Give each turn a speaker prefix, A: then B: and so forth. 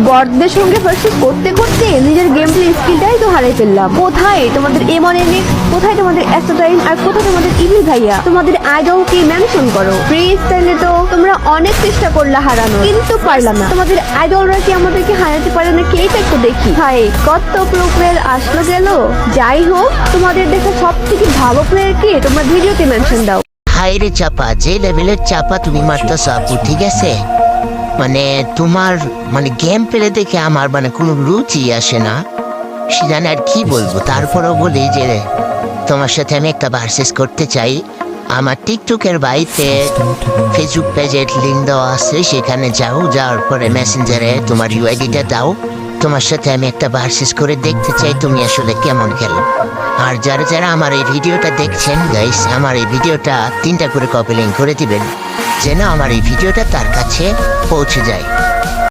A: বড়দের সঙ্গে ভার্সেস করতে করতে নিজের গেম প্লে স্কিলটাই তো হারিয়ে ফেললাম। কোথায় তোমাদের এমন এনিক, কোথায় তোমাদের অ্যাসোটাইন, আর কোথায় তোমাদের ইভিল ভাইয়া? তোমাদের আইডলকে মেনশন করো। ফ্রি স্টাইলে তো তোমরা অনেক চেষ্টা করলা হারানো, কিন্তু পারলাম না। তোমাদের আইডলরা কি আমাদেরকে হারাতে পারে নাকি, এইটা একটু দেখি। ভাই কত প্রো প্লেয়ার আসলো গেল, যাই হোক তোমাদের দেখা সব থেকে ভালো প্লেয়ার কে তোমরা ভিডিওতে মেনশন দাও।
B: হাইরে চাপা, যে লেভেলের চাপা তুমি মারতেছ আপু, ঠিক আছে? মানে তোমার মানে গেম প্লে দেখে আমার মানে কোনো রুচি আসে না, সে জানে আর কি বলবো। তারপরেও বলি যে তোমার সাথে আমি একটা ভার্সেস করতে চাই। আমার টিকটকের বাইতে ফেসবুক পেজের লিঙ্ক দেওয়া আছে, সেখানে যাও, যাওয়ার পরে মেসেঞ্জারে তোমার ইউআইডিটা দাও। তোমার সাথে আমি একটা ভার্সেস করে দেখতে চাই তুমি আসলে কেমন খেলো। আর যারা যারা আমার এই ভিডিওটা দেখছেন গাইস, আমার এই ভিডিওটা 3টা করে কপি লিঙ্ক করে দিবেন, যেন আমার এই ভিডিওটা তার কাছে পৌঁছে যায়।